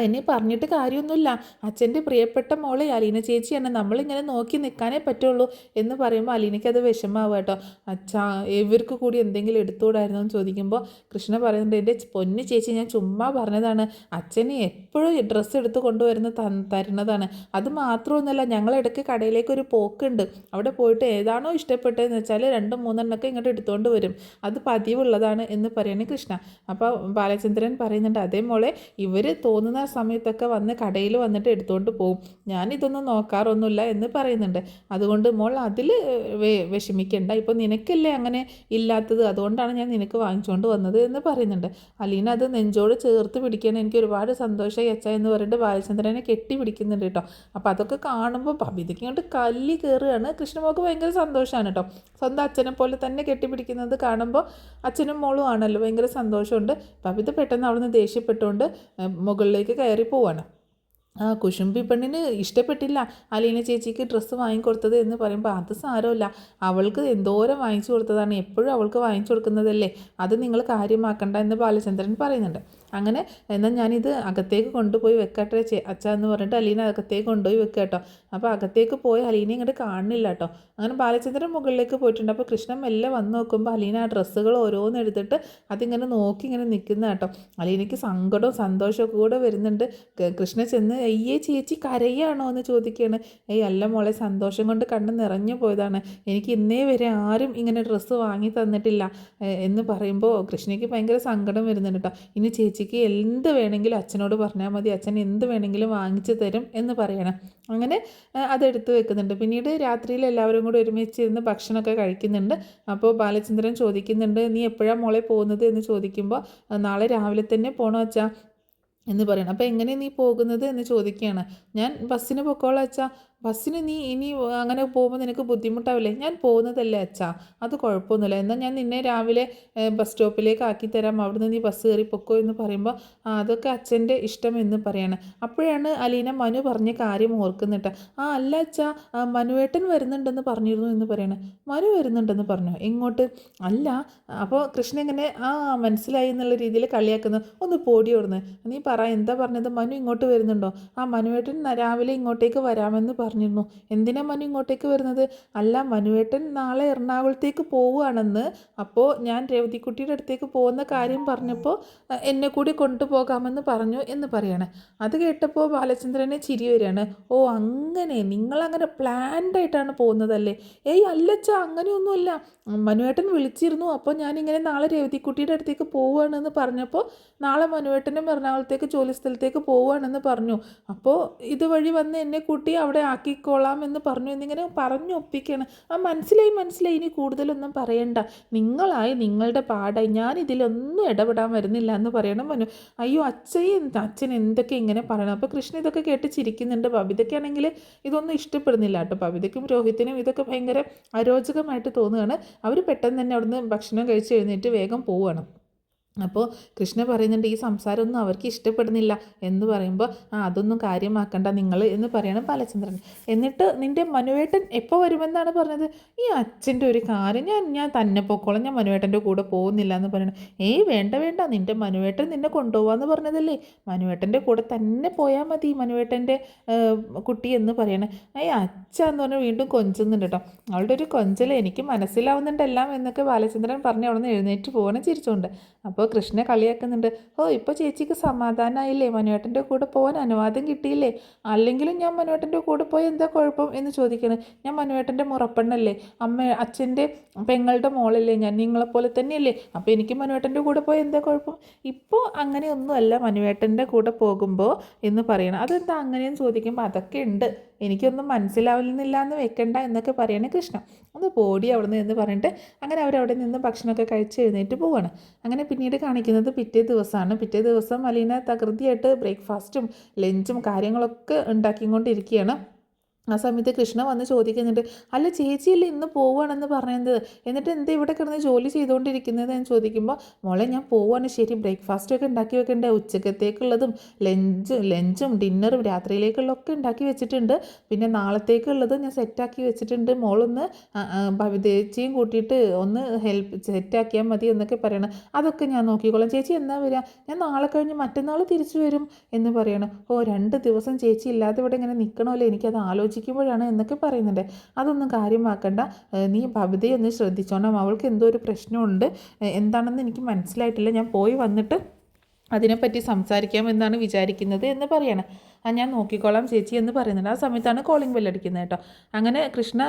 എന്നെ പറഞ്ഞിട്ട് കാര്യമൊന്നുമില്ല, അച്ഛൻ്റെ പ്രിയപ്പെട്ട മോളെ അലീന ചേച്ചിയാണ്, നമ്മളിങ്ങനെ നോക്കി നിൽക്കാനേ പറ്റുള്ളൂ എന്ന് പറയുമ്പോൾ അലീനയ്ക്ക് അത് വിഷമാവുക കേട്ടോ. അച്ഛാ ഇവർക്ക് കൂടി എന്തെങ്കിലും എടുത്തുകൂടായിരുന്നു എന്ന് ചോദിക്കുമ്പോൾ കൃഷ്ണ പറയുന്നുണ്ട് എൻ്റെ പൊന്നു ചേച്ചി ഞാൻ ചുമ്മാ പറഞ്ഞതാണ്, അച്ഛന് എപ്പോഴും ഡ്രസ്സ് എടുത്ത് കൊണ്ടുവരുന്ന തരുന്നതാണ്, അത് മാത്രമൊന്നുമല്ല ഞങ്ങളിടയ്ക്ക് കടയിലേക്ക് ഒരു പോക്കുണ്ട്, അവിടെ പോയിട്ട് ഏതാണോ ഇഷ്ടപ്പെട്ടതെന്ന് വെച്ചാൽ 2-3 ഇങ്ങോട്ട് എടുത്തുകൊണ്ട് വരും, അത് പതിവുള്ളതാണ് എന്ന് പറയണേ കൃഷ്ണ. അപ്പോൾ ബാലചന്ദ്രൻ പറയുന്നുണ്ട് അതേ മോളെ ഇവർ തോന്നുന്ന സമയത്തൊക്കെ വന്ന് കടയിൽ വന്നിട്ട് എടുത്തുകൊണ്ട് പോകും, ഞാനിതൊന്നും നോക്കാറൊന്നുമില്ല എന്ന് പറയുന്നുണ്ട്. അതുകൊണ്ട് മോൾ അതിൽ വിഷമിക്കേണ്ട, ഇപ്പോൾ നിനക്കല്ലേ അങ്ങനെ ഇല്ലാത്തത്, അതുകൊണ്ടാണ് ഞാൻ നിനക്ക് വാങ്ങിച്ചുകൊണ്ട് വന്നത് എന്ന് പറയുന്നുണ്ട്. അലീന അത് നെഞ്ചോട് ചേർത്ത് പിടിക്കാൻ എനിക്ക് ഒരുപാട് സന്തോഷമായി അച്ഛ എന്ന് പറഞ്ഞിട്ട് ബാലചന്ദ്രനെ കെട്ടി പിടിക്കുന്നുണ്ട് കേട്ടോ. അപ്പോൾ അതൊക്കെ കാണുമ്പോൾ ബബിതയ്ക്ക് ഇങ്ങോട്ട് കല്ലി കയറുകയാണ്. കൃഷ്ണമോൾക്ക് ഭയങ്കര സന്തോഷമാണ് കേട്ടോ, സ്വന്തം അച്ഛനെ പോലെ തന്നെ കെട്ടിപ്പിടിക്കുന്നത് കാണുമ്പോൾ അച്ഛനും മോളും ആണല്ലോ, ഭയങ്കര സന്തോഷമുണ്ട്. ബബിത പെട്ടെന്ന് അവിടുന്ന് ദേഷ്യപ്പെട്ടുകൊണ്ട് മുകളിലേക്ക് കയറി പോവാണ്. കുശുമ്പി പെണ്ണിന് ഇഷ്ടപ്പെട്ടില്ല അലീന ചേച്ചിക്ക് ഡ്രസ്സ് വാങ്ങിക്കൊടുത്തത് എന്ന് പറയുമ്പോൾ അത് സാരമില്ല, അവൾക്ക് എന്തോരം വാങ്ങിച്ചു കൊടുത്തതാണ്, എപ്പോഴും അവൾക്ക് വാങ്ങിച്ചു കൊടുക്കുന്നതല്ലേ, അത് നിങ്ങൾ കാര്യമാക്കണ്ട എന്ന് ബാലചന്ദ്രൻ പറയുന്നുണ്ട്. അങ്ങനെ എന്നാൽ ഞാനിത് അകത്തേക്ക് കൊണ്ടുപോയി വെക്കട്ടെ അച്ഛ എന്ന് പറഞ്ഞിട്ട് അലീന അകത്തേക്ക് കൊണ്ടുപോയി വെക്കുക കേട്ടോ. അപ്പോൾ അകത്തേക്ക് പോയി അലീന ഇങ്ങോട്ട് കാണുന്നില്ല കേട്ടോ. അങ്ങനെ ബാലചന്ദ്രൻ മുകളിലേക്ക് പോയിട്ടുണ്ട്. അപ്പോൾ കൃഷ്ണൻ മെല്ലെ വന്ന് നോക്കുമ്പോൾ അലീന ആ ഡ്രസ്സുകൾ ഓരോന്ന് എടുത്തിട്ട് അതിങ്ങനെ നോക്കി ഇങ്ങനെ നിൽക്കുന്ന കേട്ടോ. അലീനയ്ക്ക് സങ്കടവും സന്തോഷവും കൂടെ വരുന്നുണ്ട്. കൃഷ്ണ ചെന്ന് ചേച്ചി കരയാണോ എന്ന് ചോദിക്കുകയാണ്. അല്ല മോളെ, സന്തോഷം കൊണ്ട് കണ്ണ് നിറഞ്ഞു പോയതാണ്, എനിക്ക് ഇന്നേ വരെ ആരും ഇങ്ങനെ ഡ്രസ്സ് വാങ്ങി തന്നിട്ടില്ല എന്ന് പറയുമ്പോൾ കൃഷ്ണയ്ക്ക് ഭയങ്കര സങ്കടം വരുന്നുണ്ട് കേട്ടോ. ഇനി ചേച്ചിക്ക് എന്ത് വേണമെങ്കിലും അച്ഛനോട് പറഞ്ഞാൽ മതി, അച്ഛൻ എന്ത് വേണമെങ്കിലും വാങ്ങിച്ചു തരും എന്ന് പറയണം. അങ്ങനെ അതെടുത്ത് വെക്കുന്നുണ്ട്. പിന്നീട് രാത്രിയിൽ എല്ലാവരും കൂടി ഒരുമിച്ചിരുന്ന് ഭക്ഷണമൊക്കെ കഴിക്കുന്നുണ്ട്. അപ്പോൾ ബാലചന്ദ്രൻ ചോദിക്കുന്നുണ്ട് നീ എപ്പോഴാണ് മോളെ പോകുന്നത് എന്ന് ചോദിക്കുമ്പോൾ നാളെ രാവിലെ തന്നെ പോകണോ അച്ഛാ എന്ന് പറയണം. അപ്പോൾ എങ്ങനെ നീ പോകുന്നത് എന്ന് ചോദിക്കുകയാണ്. ഞാൻ ബസ്സിന് പൊക്കോളാം അച്ഛാ, ബസ്സിന് നീ ഇനി അങ്ങനെ പോകുമ്പോൾ നിനക്ക് ബുദ്ധിമുട്ടാവില്ലേ? ഞാൻ പോകുന്നതല്ലേ അച്ഛാ, അത് കുഴപ്പമൊന്നുമില്ല. എന്നാൽ ഞാൻ നിന്നെ രാവിലെ ബസ് സ്റ്റോപ്പിലേക്ക് ആക്കിത്തരാം, അവിടുന്ന് നീ ബസ് കയറി പൊക്കോ എന്ന് പറയുമ്പോൾ അതൊക്കെ അച്ഛൻ്റെ ഇഷ്ടം എന്ന് പറയാണ്. അപ്പോഴാണ് അലീന മനു പറഞ്ഞ കാര്യം ഓർക്കുന്നിട്ട്. അല്ല അച്ഛാ, മനുവേട്ടൻ വരുന്നുണ്ടെന്ന് പറഞ്ഞിരുന്നു എന്ന് പറയണേ. മനു വരുന്നുണ്ടെന്ന് പറഞ്ഞു, എങ്ങോട്ട്? അല്ല. അപ്പോൾ കൃഷ്ണ ഇങ്ങനെ മനസ്സിലായി എന്നുള്ള രീതിയിൽ കളിയാക്കുന്നത്. ഒന്ന് പോടി ഓടുന്നു, നീ പറ, എന്താ പറഞ്ഞത്? മനു ഇങ്ങോട്ട് വരുന്നുണ്ടോ? മനുവേട്ടൻ രാവിലെ ഇങ്ങോട്ടേക്ക് വരാമെന്ന് പറഞ്ഞിരുന്നു. എന്തിനാ മനു ഇങ്ങോട്ടേക്ക് വരുന്നത്? അല്ല, മനുവേട്ടൻ നാളെ എറണാകുളത്തേക്ക് പോവുകയാണെന്ന്. അപ്പോൾ ഞാൻ രേവതിക്കുട്ടിയുടെ അടുത്തേക്ക് പോകുന്ന കാര്യം പറഞ്ഞപ്പോൾ എന്നെ കൂടി കൊണ്ടുപോകാമെന്ന് പറഞ്ഞു എന്ന് പറയാണ്. അത് കേട്ടപ്പോൾ ബാലചന്ദ്രനെ ചിരി വരികയാണ്. അങ്ങനെ നിങ്ങളങ്ങനെ പ്ലാൻഡ് ആയിട്ടാണ് പോകുന്നതല്ലേ? അല്ലച്ചാ, അങ്ങനെയൊന്നുമില്ല. മനുവേട്ടൻ വിളിച്ചിരുന്നു, അപ്പോൾ ഞാനിങ്ങനെ നാളെ രേവതിക്കുട്ടിയുടെ അടുത്തേക്ക് പോവുകയാണെന്ന് പറഞ്ഞപ്പോൾ നാളെ മനുവേട്ടനും എറണാകുളത്തേക്ക് ജോലി സ്ഥലത്തേക്ക് പോവുകയാണെന്ന് പറഞ്ഞു. അപ്പോൾ ഇതുവഴി വന്ന് എന്നെ കൂട്ടി അവിടെ ആക്കിക്കോളാം എന്ന് പറഞ്ഞു എന്നിങ്ങനെ പറഞ്ഞു ഒപ്പിക്കുകയാണ്. മനസ്സിലായി, ഇനി കൂടുതലൊന്നും പറയണ്ട, നിങ്ങളായി നിങ്ങളുടെ പാടായി, ഞാൻ ഇതിലൊന്നും ഇടപെടാൻ വരുന്നില്ല എന്ന് പറയണം മനു. അച്ഛൻ എന്തൊക്കെ ഇങ്ങനെ പറയണം. അപ്പോൾ കൃഷ്ണ ഇതൊക്കെ കേട്ട് ചിരിക്കുന്നുണ്ട്. ബബിതയ്ക്കാണെങ്കിൽ ഇതൊന്നും ഇഷ്ടപ്പെടുന്നില്ല കേട്ടോ. ബബിതയ്ക്കും രോഹിത്തിനും ഇതൊക്കെ ഭയങ്കര അരോചകമായിട്ട് തോന്നുകയാണ്. അവർ പെട്ടെന്ന് തന്നെ അവിടുന്ന് ഭക്ഷണം കഴിച്ച് എഴുന്നേറ്റ് വേഗം പോവുകയാണ്. അപ്പോൾ കൃഷ്ണ പറയുന്നുണ്ട്, ഈ സംസാരമൊന്നും അവർക്ക് ഇഷ്ടപ്പെടുന്നില്ല എന്ന് പറയുമ്പോൾ അതൊന്നും കാര്യമാക്കണ്ട നിങ്ങൾ എന്ന് പറയണം ബാലചന്ദ്രൻ. എന്നിട്ട് നിൻ്റെ മനുവേട്ടൻ എപ്പോൾ വരുമെന്നാണ് പറഞ്ഞത്? ഈ അച്ഛൻ്റെ ഒരു കാര്യം, ഞാൻ തന്നെ പൊക്കോളാം, ഞാൻ മനുവേട്ടൻ്റെ കൂടെ പോകുന്നില്ല എന്ന് പറയണം. വേണ്ട, നിൻ്റെ മനുവേട്ടൻ നിന്നെ കൊണ്ടുപോകാമെന്ന് പറഞ്ഞതല്ലേ, മനുവേട്ടൻ്റെ കൂടെ തന്നെ പോയാൽ മതി മനുവേട്ടൻ്റെ കുട്ടി എന്ന് പറയണേ. അച്ഛ എന്ന് പറഞ്ഞാൽ വീണ്ടും കൊഞ്ചുന്നുണ്ട് കേട്ടോ. അവളുടെ ഒരു കൊഞ്ചൽ എനിക്ക് മനസ്സിലാവുന്നുണ്ടെല്ലാം എന്നൊക്കെ ബാലചന്ദ്രൻ പറഞ്ഞ് അവിടെ നിന്ന് എഴുന്നേറ്റ് പോകണം ചിരിച്ചുകൊണ്ട്. അപ്പോൾ കൃഷ്ണ കളിയാക്കുന്നുണ്ട്. ഇപ്പോൾ ചേച്ചിക്ക് സമാധാനമായില്ലേ? മനുവേട്ടൻ്റെ കൂടെ പോകാൻ അനുവാദം കിട്ടിയില്ലേ? അല്ലെങ്കിലും ഞാൻ മനുവേട്ടൻ്റെ കൂടെ പോയി എന്താ കുഴപ്പം എന്ന് ചോദിക്കണം. ഞാൻ മനുവേട്ടൻ്റെ മുറപ്പെണ്ണല്ലേ, അച്ഛൻ്റെ പെങ്ങളുടെ മോളല്ലേ, ഞാൻ നിങ്ങളെപ്പോലെ തന്നെയല്ലേ, അപ്പോൾ എനിക്ക് മനുവേട്ടൻ്റെ കൂടെ പോയി എന്താ കുഴപ്പം? ഇപ്പോൾ അങ്ങനെയൊന്നുമല്ല മനുവേട്ടൻ്റെ കൂടെ പോകുമ്പോൾ എന്ന് പറയണം. അതെന്താ അങ്ങനെയെന്ന് ചോദിക്കുമ്പോൾ അതൊക്കെ ഉണ്ട്, എനിക്കൊന്നും മനസ്സിലാവുന്നില്ല എന്ന് വെക്കണ്ട എന്നൊക്കെ പറയണേ കൃഷ്ണ. ഒന്ന് പോടി അവിടുന്ന് എന്ന് പറഞ്ഞിട്ട് അങ്ങനെ അവരവിടെ നിന്ന് ഭക്ഷണമൊക്കെ കഴിച്ച് എഴുന്നേറ്റ് പോവാണ്. അങ്ങനെ പിന്നീട് കാണിക്കുന്നത് പിറ്റേ ദിവസമാണ്. പിറ്റേ ദിവസം അലീന തകൃതിയായിട്ട് ബ്രേക്ക്ഫാസ്റ്റും ലഞ്ചും കാര്യങ്ങളൊക്കെ ഉണ്ടാക്കിക്കൊണ്ടിരിക്കുകയാണ്. ആ സമയത്ത് കൃഷ്ണ വന്ന് ചോദിക്കുന്നുണ്ട്, അല്ല ചേച്ചിയല്ലേ ഇന്ന് പോവുകയാണെന്ന് പറയുന്നത്, എന്നിട്ട് എന്താ ഇവിടെ കിടന്ന് ജോലി ചെയ്തുകൊണ്ടിരിക്കുന്നത് എന്ന് ചോദിക്കുമ്പോൾ, മോളെ ഞാൻ പോവുകയാണ്, ശരി ബ്രേക്ക്ഫാസ്റ്റൊക്കെ ഉണ്ടാക്കി വെക്കണ്ടേ, ഉച്ചക്കത്തേക്കുള്ളതും ലഞ്ചും ഡിന്നറും രാത്രിയിലേക്കുള്ളതൊക്കെ ഉണ്ടാക്കി വെച്ചിട്ടുണ്ട്, പിന്നെ നാളത്തേക്കുള്ളത് ഞാൻ സെറ്റാക്കി വെച്ചിട്ടുണ്ട്, മോളൊന്ന് ഭവിതേച്ചിയും കൂട്ടിയിട്ട് ഒന്ന് സെറ്റാക്കിയാൽ മതി എന്നൊക്കെ പറയണം. അതൊക്കെ ഞാൻ നോക്കിക്കോളാം, ചേച്ചി എന്നാ വരിക? ഞാൻ നാളെ കഴിഞ്ഞ് മറ്റന്നാൾ തിരിച്ചു വരും എന്ന് പറയണം. 2 ദിവസം ചേച്ചി ഇല്ലാതെ ഇവിടെ ഇങ്ങനെ നിൽക്കണമല്ലോ, എനിക്കത് ആലോചിക്കുമ്പോഴാണ് എന്നൊക്കെ പറയുന്നുണ്ട്. അതൊന്നും കാര്യമാക്കണ്ട, നീ ഭവിതയെ ഒന്ന് ശ്രദ്ധിച്ചോണം, അവൾക്ക് എന്തോ ഒരു പ്രശ്നമുണ്ട്, എന്താണെന്ന് എനിക്ക് മനസ്സിലായിട്ടില്ല, ഞാൻ പോയി വന്നിട്ട് അതിനെപ്പറ്റി സംസാരിക്കാമെന്നാണ് വിചാരിക്കുന്നത് എന്ന് പറയണം. ഞാൻ നോക്കിക്കോളാം ചേച്ചി എന്ന് പറയുന്നുണ്ട്. ആ സമയത്താണ് കോളിംഗ് ബെല്ലടിക്കുന്നത് കേട്ടോ. അങ്ങനെ കൃഷ്ണ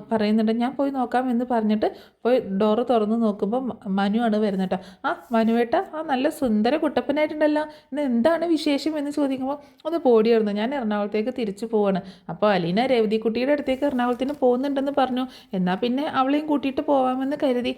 പറയുന്നുണ്ട്, ഞാൻ പോയി നോക്കാം എന്ന് പറഞ്ഞിട്ട് പോയി ഡോറ് തുറന്ന് നോക്കുമ്പോൾ മനു ആണ് വരുന്നത് കേട്ടോ. മനുവേട്ട, നല്ല സുന്ദര കുട്ടപ്പനായിട്ടുണ്ടല്ലോ, ഇന്ന് എന്താണ് വിശേഷം എന്ന് ചോദിക്കുമ്പോൾ, ഒന്ന് പോടിയായിരുന്നു, ഞാൻ എറണാകുളത്തേക്ക് തിരിച്ചു പോവാണ്. അപ്പോൾ അലീന രേവതിക്കുട്ടിയുടെ അടുത്തേക്ക് എറണാകുളത്തിന് പോകുന്നുണ്ടെന്ന് പറഞ്ഞു, എന്നാൽ പിന്നെ അവളെയും കൂട്ടിയിട്ട് പോകാമെന്ന് കരുതി.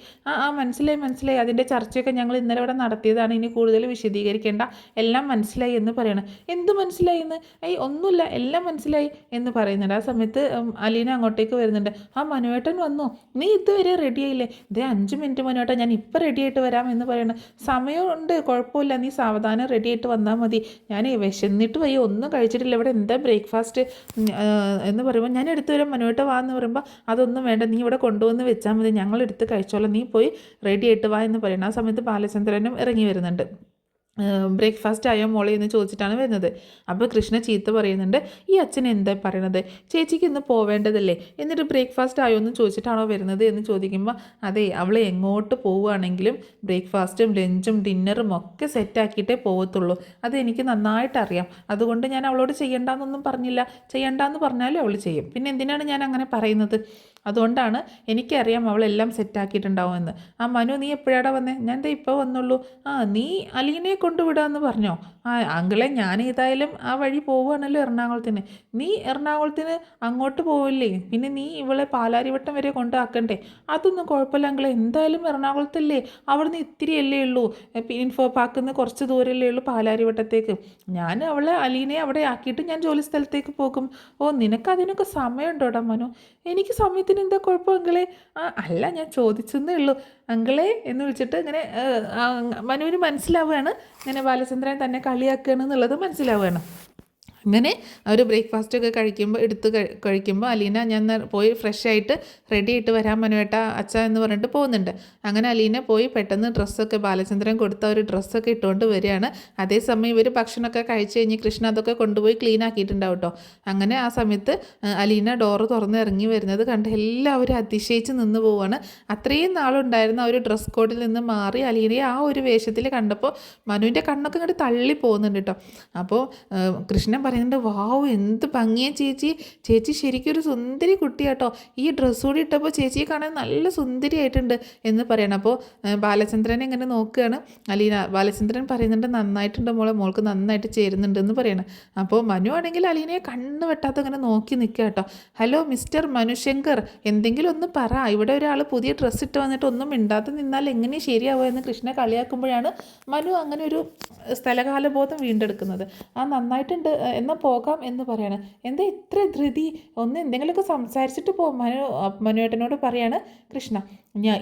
മനസ്സിലായി, അതിൻ്റെ ചർച്ചയൊക്കെ ഞങ്ങൾ ഇന്നലെ ഇവിടെ നടത്തിയതാണ്, ഇനി കൂടുതൽ വിശദീകരിക്കേണ്ട, എല്ലാം മനസ്സിലായി എന്ന് പറയണം. എന്ത് മനസ്സിലായി എന്ന്? ഒന്നുമില്ല, എല്ലാം മനസ്സിലായി എന്ന് പറയുന്നുണ്ട്. ആ സമയത്ത് അലീന അങ്ങോട്ടേക്ക് വരുന്നുണ്ട്. മനുവേട്ടൻ വന്നു, നീ ഇതുവരെ റെഡിയായില്ലേ? 5 മിനിറ്റ് മനുവേട്ടൻ, ഞാൻ ഇപ്പം റെഡിയായിട്ട് വരാം എന്ന് പറയണം. സമയമുണ്ട്, കുഴപ്പമില്ല, നീ സാവധാനം റെഡിയായിട്ട് വന്നാൽ മതി, ഞാൻ വിശന്നിട്ട് വയ്യ, ഒന്നും കഴിച്ചിട്ടില്ല, ഇവിടെ എന്താ ബ്രേക്ക്ഫാസ്റ്റ് എന്ന് പറയുമ്പോൾ, ഞാൻ എടുത്തു വരാം മനുവേട്ട വാ എന്ന് പറയുമ്പോൾ, അതൊന്നും വേണ്ട, നീ ഇവിടെ കൊണ്ടുവന്ന് വെച്ചാൽ മതി, ഞങ്ങൾ എടുത്ത് കഴിച്ചോളാം, നീ പോയി റെഡിയായിട്ട് വാ എന്ന് പറയണം. ആ സമയത്ത് ബാലചന്ദ്രനും ഇറങ്ങി വരുന്നുണ്ട്. ബ്രേക്ക്ഫാസ്റ്റ് ആയോ മോളെ എന്ന് ചോദിച്ചിട്ടാണ് വരുന്നത്. അപ്പോൾ കൃഷ്ണ ചീത്ത പറയുന്നുണ്ട്, ഈ അച്ഛൻ എന്താ പറയണത്, ചേച്ചിക്ക് ഇന്ന് പോവേണ്ടതല്ലേ, എന്നിട്ട് ബ്രേക്ക്ഫാസ്റ്റ് ആയോ എന്ന് ചോദിച്ചിട്ടാണോ വരുന്നത് എന്ന് ചോദിക്കുമ്പോൾ, അതെ, അവൾ എങ്ങോട്ട് പോവുകയാണെങ്കിലും ബ്രേക്ക്ഫാസ്റ്റും ലഞ്ചും ഡിന്നറും ഒക്കെ സെറ്റാക്കിയിട്ടേ പോകത്തുള്ളൂ, അത് എനിക്ക് നന്നായിട്ടറിയാം, അതുകൊണ്ട് ഞാൻ അവളോട് ചെയ്യണ്ടെന്നൊന്നും പറഞ്ഞില്ല, ചെയ്യണ്ടെന്ന് പറഞ്ഞാലും അവൾ ചെയ്യും, പിന്നെ എന്തിനാണ് ഞാൻ അങ്ങനെ പറയുന്നത്? അതുകൊണ്ടാണ് എനിക്കറിയാം അവളെല്ലാം സെറ്റാക്കിയിട്ടുണ്ടാവുമെന്ന്. ആ മനു നീ എപ്പോഴാടാ വന്നേ? ഞാൻ ദേ ഇപ്പോൾ വന്നുള്ളൂ. ആ നീ അലീനയെ കൊണ്ടുവിടാമെന്ന് പറഞ്ഞോ? ആ അങ്കിളെ ഞാൻ ഏതായാലും ആ വഴി പോവുകയാണല്ലോ എറണാകുളത്തിന്. നീ എറണാകുളത്തിന് അങ്ങോട്ട് പോവില്ലേ? പിന്നെ നീ ഇവളെ പാലാരിവട്ടം വരെ കൊണ്ടാക്കണ്ടേ? അതൊന്നും കുഴപ്പമില്ല അങ്കിളെ, എന്തായാലും എറണാകുളത്തല്ലേ, അവിടുന്ന് ഇത്തിരിയല്ലേ ഉള്ളൂ, ഇൻഫോ പാർക്കിൽ നിന്ന് കുറച്ച് ദൂരമല്ലേ ഉള്ളൂ പാലാരിവട്ടത്തേക്ക്. ഞാൻ അവളെ അലീനയെ അവിടെ ആക്കിയിട്ട് ഞാൻ ജോലി സ്ഥലത്തേക്ക് പോകും. ഓ നിനക്ക് അതിനൊക്കെ സമയമുണ്ടോടാ മനു? എനിക്ക് സമയത്തിന് എന്താ കുഴപ്പം അങ്കിളെ? ആ അല്ല ഞാൻ ചോദിച്ചെന്നേ ഉള്ളൂ അങ്കിളെ എന്ന് വിളിച്ചിട്ട് ഇങ്ങനെ മനുവിന് മനസ്സിലാവുകയാണ് ഇങ്ങനെ ബാലചന്ദ്രൻ തന്നെ കളിയാക്കുകയാണ് എന്നുള്ളത് മനസ്സിലാവുകയാണ്. അങ്ങനെ അവർ ബ്രേക്ക്ഫാസ്റ്റൊക്കെ കഴിക്കുമ്പോൾ അലീന ഞാൻ പോയി ഫ്രഷ് ആയിട്ട് റെഡി ആയിട്ട് വരാൻ മനുവേട്ട അച്ഛ എന്ന് പറഞ്ഞിട്ട് പോകുന്നുണ്ട്. അങ്ങനെ അലീന പോയി പെട്ടെന്ന് ഡ്രസ്സൊക്കെ ബാലചന്ദ്രൻ കൊടുത്ത ഒരു ഡ്രസ്സൊക്കെ ഇട്ടുകൊണ്ട് വരികയാണ്. അതേസമയം ഇവർ ഭക്ഷണമൊക്കെ കഴിച്ച് കഴിഞ്ഞ് കൃഷ്ണ അതൊക്കെ കൊണ്ടുപോയി ക്ലീൻ ആക്കിയിട്ടുണ്ടാവും കേട്ടോ. അങ്ങനെ ആ സമയത്ത് അലീന ഡോറ് തുറന്ന് ഇറങ്ങി വരുന്നത് കണ്ട് എല്ലാവരും അതിശയിച്ച് നിന്ന് പോവുകയാണ്. അത്രയും നാളുണ്ടായിരുന്ന ഒരു ഡ്രസ് കോഡിൽ നിന്ന് മാറി അലീനയെ ആ ഒരു വേഷത്തിൽ കണ്ടപ്പോൾ മനുവിൻ്റെ കണ്ണൊക്കെ ഇങ്ങോട്ട് തള്ളി പോകുന്നുണ്ട് കേട്ടോ. അപ്പോൾ കൃഷ്ണൻ പറയുന്നുണ്ട്, വാവ് എന്ത് ഭംഗിയാണ് ചേച്ചി, ചേച്ചി ശരിക്കും ഒരു സുന്ദരി കുട്ടിയാട്ടോ, ഈ ഡ്രസ്സ് കൂടി ഇട്ടപ്പോൾ ചേച്ചിയെ കാണാൻ നല്ല സുന്ദരിയായിട്ടുണ്ട് എന്ന് പറയണം. അപ്പോൾ ബാലചന്ദ്രനെ ഇങ്ങനെ നോക്കുകയാണ് അലീന. ബാലചന്ദ്രൻ പറയുന്നുണ്ട്, നന്നായിട്ടുണ്ട് മോളെ, മോൾക്ക് നന്നായിട്ട് ചേരുന്നുണ്ട് എന്ന് പറയണം. അപ്പോൾ മനു ആണെങ്കിൽ അലീനയെ കണ്ണ് വെട്ടാത്ത ഇങ്ങനെ നോക്കി നിൽക്കുക കേട്ടോ. ഹലോ മിസ്റ്റർ മനുശങ്കർ, എന്തെങ്കിലും ഒന്ന് പറ, ഇവിടെ ഒരാൾ പുതിയ ഡ്രസ്സ് ഇട്ട് വന്നിട്ട് ഒന്നും മിണ്ടാതെ നിന്നാൽ എങ്ങനെ ശരിയാവുക എന്ന് കൃഷ്ണ കളിയാക്കുമ്പോഴാണ് മനു അങ്ങനെ ഒരു സ്ഥലകാലബോധം വീണ്ടെടുക്കുന്നത്. ആ നന്നായിട്ടുണ്ട്, എന്നാൽ പോകാം എന്ന് പറയാണ്. എന്താ ഇത്ര ധൃതി, ഒന്ന് എന്തെങ്കിലുമൊക്കെ സംസാരിച്ചിട്ട് പോ മനുവേട്ടനോട് പറയാണ് കൃഷ്ണ.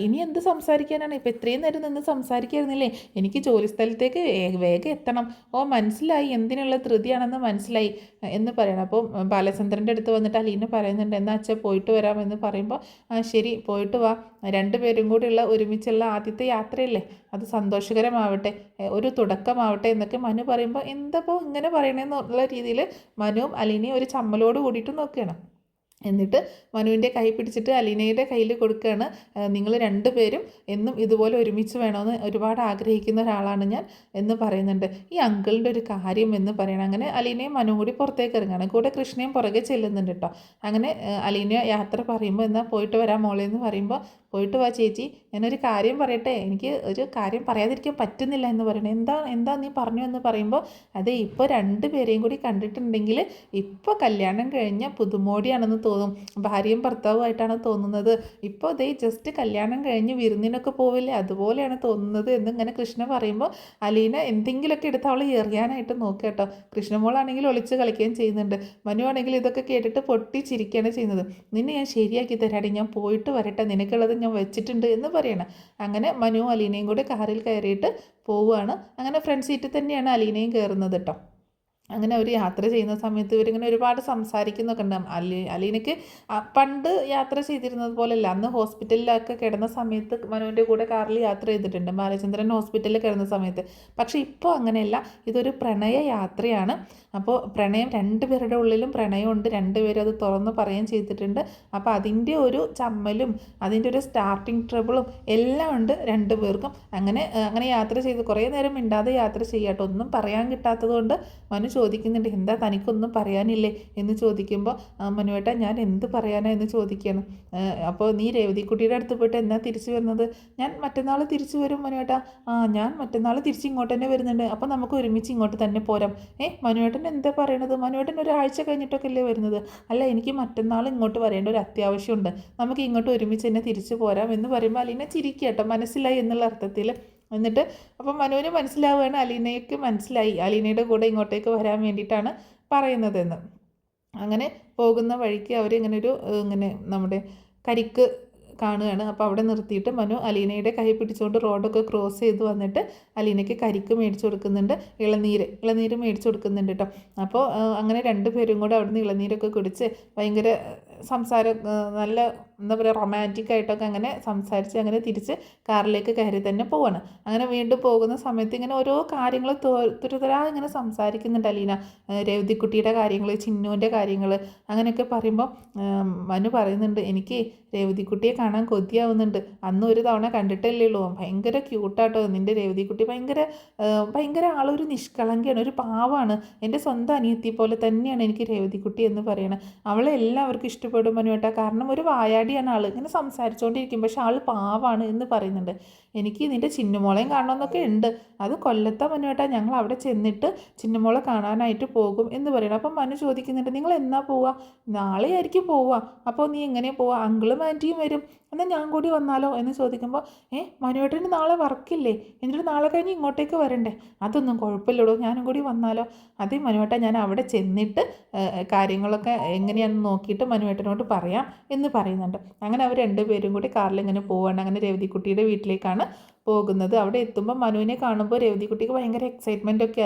ഇനി എന്ത് സംസാരിക്കാനാണ്, ഇപ്പം ഇത്രയും നേരം നിന്ന് സംസാരിക്കായിരുന്നില്ലേ, എനിക്ക് ജോലി സ്ഥലത്തേക്ക് വേഗം എത്തണം. ഓ മനസ്സിലായി, എന്തിനുള്ള ധൃതിയാണെന്ന് മനസ്സിലായി എന്ന് പറയണം. അപ്പോൾ ബാലചന്ദ്രൻ്റെ അടുത്ത് വന്നിട്ട് അലീന പറയുന്നുണ്ട്, എന്നാൽ അച്ഛൻ പോയിട്ട് വരാമെന്ന് പറയുമ്പോൾ ശരി പോയിട്ട് വാ, രണ്ടുപേരും കൂടിയുള്ള ഒരുമിച്ചുള്ള ആദ്യത്തെ യാത്രയല്ലേ, അത് സന്തോഷകരമാവട്ടെ, ഒരു തുടക്കമാവട്ടെ എന്നൊക്കെ മനു പറയുമ്പോൾ എന്താപ്പോൾ ഇങ്ങനെ പറയണമെന്നുള്ള രീതിയിൽ മനുവും അലീനയും ഒരു ചമ്മലോട് കൂടിയിട്ട് നോക്കുകയാണ്. എന്നിട്ട് മനുവിൻ്റെ കൈ പിടിച്ചിട്ട് അലീനയുടെ കയ്യിൽ കൊടുക്കുകയാണ്. നിങ്ങൾ രണ്ടുപേരും എന്നും ഇതുപോലെ ഒരുമിച്ച് വേണമെന്ന് ഒരുപാട് ആഗ്രഹിക്കുന്ന ഒരാളാണ് ഞാൻ എന്ന് പറയുന്നുണ്ട്. ഈ അങ്കിളിൻ്റെ ഒരു കാര്യം എന്ന് പറയണം. അങ്ങനെ അലീനയും മനുവും കൂടി പുറത്തേക്ക് ഇറങ്ങുകയാണ്. കൂടെ കൃഷ്ണയും പുറകെ ചെല്ലുന്നുണ്ട് കേട്ടോ. അങ്ങനെ അലീന യാത്ര പറയുമ്പോൾ എന്നാൽ പോയിട്ട് വരാം മോളെ എന്ന് പറയുമ്പോൾ, പോയിട്ട് വാ ചേച്ചി, ഞാനൊരു കാര്യം പറയട്ടെ, എനിക്ക് ഒരു കാര്യം പറയാതിരിക്കാൻ പറ്റുന്നില്ല എന്ന് പറയണേ. എന്താ നീ പറഞ്ഞു എന്ന് പറയുമ്പോൾ, അതെ ഇപ്പോൾ രണ്ടുപേരെയും കൂടി കണ്ടിട്ടുണ്ടെങ്കിൽ ഇപ്പോൾ കല്യാണം കഴിഞ്ഞ പുതുമോടിയാണെന്ന് തോന്നും, ഭാര്യയും ഭർത്താവുമായിട്ടാണ് തോന്നുന്നത്, ഇപ്പോൾ ദേ ജസ്റ്റ് കല്യാണം കഴിഞ്ഞ് വിരുന്നിനൊക്കെ പോവില്ലേ അതുപോലെയാണ് തോന്നുന്നത് എന്നിങ്ങനെ കൃഷ്ണ പറയുമ്പോൾ അലീന എന്തെങ്കിലുമൊക്കെ എടുത്ത് അവൾ എറിയാനായിട്ട് നോക്കുക കേട്ടോ. കൃഷ്ണമോളാണെങ്കിൽ ഒളിച്ച് കളിക്കുകയും ചെയ്യുന്നുണ്ട്. മനു ആണെങ്കിൽ ഇതൊക്കെ കേട്ടിട്ട് പൊട്ടിച്ചിരിക്കുകയാണ് ചെയ്യുന്നത്. നിന്നെ ഞാൻ ശരിയാക്കി തരാടി, ഞാൻ പോയിട്ട് വരട്ടെ, നിനക്കുള്ളത് ഞാൻ വെച്ചിട്ടുണ്ട് എന്ന് പറയണം. അങ്ങനെ മനുവും അലീനയും കൂടെ കാറിൽ കയറിയിട്ട് പോവുകയാണ്. അങ്ങനെ ഫ്രണ്ട് സീറ്റിൽ തന്നെയാണ് അലീനയും കയറുന്നത് കേട്ടോ. അങ്ങനെ അവർ യാത്ര ചെയ്യുന്ന സമയത്ത് ഇവരിങ്ങനെ ഒരുപാട് സംസാരിക്കുന്നൊക്കെ ഉണ്ട്. അലീനയ്ക്ക് പണ്ട് യാത്ര ചെയ്തിരുന്നത് പോലെയല്ല, അന്ന് ഹോസ്പിറ്റലിലൊക്കെ കിടന്ന സമയത്ത് മനുവിൻ്റെ കൂടെ കാറിൽ യാത്ര ചെയ്തിട്ടുണ്ട്, ബാലചന്ദ്രൻ ഹോസ്പിറ്റലിൽ കിടന്ന സമയത്ത്. പക്ഷേ ഇപ്പോൾ അങ്ങനെയല്ല, ഇതൊരു പ്രണയ യാത്രയാണ്. അപ്പോൾ പ്രണയം, രണ്ടുപേരുടെ ഉള്ളിലും പ്രണയമുണ്ട്, രണ്ടുപേരും അത് തുറന്ന് പറയുകയും ചെയ്തിട്ടുണ്ട്. അപ്പോൾ അതിൻ്റെ ഒരു ചമ്മലും അതിൻ്റെ ഒരു സ്റ്റാർട്ടിങ് ട്രബിളും എല്ലാം ഉണ്ട് രണ്ടുപേർക്കും. അങ്ങനെ യാത്ര ചെയ്ത് കുറേ നേരം മിണ്ടാതെ യാത്ര ചെയ്യാട്ടോ. ഒന്നും പറയാൻ കിട്ടാത്തത് കൊണ്ട് മനു ചോദിക്കുന്നുണ്ട്, എന്താ തനിക്കൊന്നും പറയാനില്ലേ എന്ന് ചോദിക്കുമ്പോൾ, മനുവേട്ട ഞാൻ എന്ത് പറയാനാ എന്ന് ചോദിക്കുകയാണ്. അപ്പോൾ നീ രേവതിക്കുട്ടിയുടെ അടുത്ത് പോയിട്ട് എന്നാ തിരിച്ചു വരുന്നത്? ഞാൻ മറ്റന്നാൾ തിരിച്ചു വരും മനുവേട്ട. ഞാൻ മറ്റന്നാൾ തിരിച്ച് ഇങ്ങോട്ട് തന്നെ വരുന്നുണ്ട്, അപ്പോൾ നമുക്ക് ഒരുമിച്ച് ഇങ്ങോട്ട് തന്നെ പോരാം. മനുവേട്ടൻ എന്താ പറയണത്? മനുവേട്ടൻ ഒരാഴ്ച കഴിഞ്ഞിട്ടൊക്കെ അല്ലേ വരുന്നത്? അല്ല എനിക്ക് മറ്റന്നാൾ ഇങ്ങോട്ട് വരേണ്ട ഒരു അത്യാവശ്യമുണ്ട്, നമുക്ക് ഇങ്ങോട്ട് ഒരുമിച്ച് തന്നെ തിരിച്ചു പോരാം എന്ന് പറയുമ്പോൾ അലീന ചിരിക്കുക കേട്ടോ, മനസ്സിലായി എന്നുള്ള അർത്ഥത്തിൽ. എന്നിട്ട് അപ്പം മനുവിന് മനസ്സിലാവുകയാണ്, അലീനയ്ക്ക് മനസ്സിലായി അലീനയുടെ കൂടെ ഇങ്ങോട്ടേക്ക് വരാൻ വേണ്ടിയിട്ടാണ് പറയുന്നതെന്ന്. അങ്ങനെ പോകുന്ന വഴിക്ക് അവരിങ്ങനെ ഇങ്ങനെ നമ്മുടെ കരിക്ക് കാണുകയാണ്. അപ്പോൾ അവിടെ നിർത്തിയിട്ട് മനു അലീനയുടെ കൈ പിടിച്ചുകൊണ്ട് റോഡൊക്കെ ക്രോസ് ചെയ്ത് വന്നിട്ട് അലീനയ്ക്ക് കരിക്ക് മേടിച്ചു കൊടുക്കുന്നുണ്ട്, ഇളനീര് മേടിച്ചു കൊടുക്കുന്നുണ്ട് കേട്ടോ. അപ്പോൾ അങ്ങനെ രണ്ടുപേരും കൂടെ അവിടുന്ന് ഇളനീരൊക്കെ കുടിച്ച് ഭയങ്കര സംസാരം, നല്ല എന്താ പറയുക റൊമാൻറ്റിക് ആയിട്ടൊക്കെ അങ്ങനെ സംസാരിച്ച് അങ്ങനെ തിരിച്ച് കാറിലേക്ക് കയറി തന്നെ പോവാണ്. അങ്ങനെ വീണ്ടും പോകുന്ന സമയത്ത് ഇങ്ങനെ ഓരോ കാര്യങ്ങൾ തുരുതരാ ഇങ്ങനെ സംസാരിക്കുന്നുണ്ട് അലീന. രേവതിക്കുട്ടിയുടെ കാര്യങ്ങൾ, ചിന്നുവിൻ്റെ കാര്യങ്ങൾ അങ്ങനെയൊക്കെ പറയുമ്പോൾ മനു പറയുന്നുണ്ട്, എനിക്ക് രേവതിക്കുട്ടിയെ കാണാൻ കൊതിയാവുന്നുണ്ട്, അന്ന് ഒരു തവണ കണ്ടിട്ടല്ലേ ഉള്ളൂ, ഭയങ്കര ക്യൂട്ടാട്ടോ നിൻ്റെ രേവതിക്കുട്ടി, ഭയങ്കര ആളൊരു നിഷ്കളങ്കയാണ്, ഒരു പാവാണ്, എൻ്റെ സ്വന്തം അനിയത്തി പോലെ തന്നെയാണ് എനിക്ക് രേവതിക്കുട്ടി എന്ന് പറയണം. അവളെ എല്ലാവർക്കും ഇഷ്ടപ്പെട്ടു, ഇഷ്ടപ്പെടും മനുവേട്ടാ, കാരണം ഒരു വായാടിയാണ് ആൾ, ഇങ്ങനെ സംസാരിച്ചുകൊണ്ടിരിക്കും, പക്ഷെ ആൾ പാവാണ് എന്ന് പറയുന്നുണ്ട്. എനിക്ക് നിൻ്റെ ചിന്നുമോളെയും കാണണമെന്നൊക്കെ ഉണ്ട്, അത് കൊല്ലത്തെ മനുവേട്ടാ, ഞങ്ങൾ അവിടെ ചെന്നിട്ട് ചിന്നുമോളെ കാണാനായിട്ട് പോകും എന്ന് പറയണം. അപ്പം മനു ചോദിക്കുന്നുണ്ട്, നിങ്ങൾ എന്നാ പോവുക? നാളെ ആയിരിക്കും പോവുക. അപ്പോൾ നീ എങ്ങനെ പോവുക? അങ്കിളും ആൻറ്റിയും വരും, എന്നാൽ ഞാൻ കൂടി വന്നാലോ എന്ന് ചോദിക്കുമ്പോൾ മനുവേട്ടന് നാളെ വർക്കില്ലേ, എന്നിട്ട് നാളെ കഴിഞ്ഞ് ഇങ്ങോട്ടേക്ക് വരണ്ടേ? അതൊന്നും കുഴപ്പമില്ലടോ, ഞാനും കൂടി വന്നാലോ? അതേ മനുവേട്ട, ഞാൻ അവിടെ ചെന്നിട്ട് കാര്യങ്ങളൊക്കെ എങ്ങനെയാണെന്ന് നോക്കിയിട്ട് മനുവേട്ടനോട് പറയാം എന്ന് പറയുന്നുണ്ട്. അങ്ങനെ അവർ രണ്ടുപേരും കൂടി കാറിൽ ഇങ്ങനെ പോവുകയാണ്. അങ്ങനെ രേവതിക്കുട്ടിയുടെ വീട്ടിലേക്കാണ് പോകുന്നത്. അവിടെ എത്തുമ്പോൾ മനുവിനെ കാണുമ്പോൾ രേവതിക്കുട്ടിക്ക് ഭയങ്കര എക്സൈറ്റ്മെൻ്റ് ഒക്കെ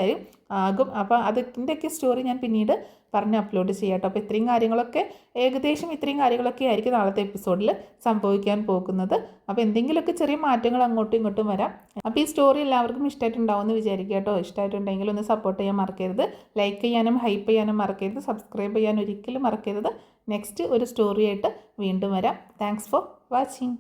ആകും. അപ്പോൾ അതിൻ്റെയൊക്കെ സ്റ്റോറി ഞാൻ പിന്നീട് പറഞ്ഞ് അപ്ലോഡ് ചെയ്യാം കേട്ടോ. അപ്പോൾ ഇത്രയും കാര്യങ്ങളൊക്കെ ഇത്രയും കാര്യങ്ങളൊക്കെ ആയിരിക്കും നാളത്തെ എപ്പിസോഡിൽ സംഭവിക്കാൻ പോകുന്നത്. അപ്പോൾ എന്തെങ്കിലുമൊക്കെ ചെറിയ മാറ്റങ്ങൾ അങ്ങോട്ടും ഇങ്ങോട്ടും വരാം. അപ്പോൾ ഈ സ്റ്റോറി എല്ലാവർക്കും ഇഷ്ടമായിട്ടുണ്ടാവും എന്ന് വിചാരിക്കുക കേട്ടോ. ഇഷ്ടമായിട്ടുണ്ടെങ്കിൽ ഒന്ന് സപ്പോർട്ട് ചെയ്യാൻ മറക്കരുത്, ലൈക്ക് ചെയ്യാനും ഹൈപ്പ് ചെയ്യാനും മറക്കരുത്, സബ്സ്ക്രൈബ് ചെയ്യാൻ ഒരിക്കലും മറക്കരുത്. നെക്സ്റ്റ് ഒരു സ്റ്റോറിയായിട്ട് വീണ്ടും വരാം. Thanks for watching.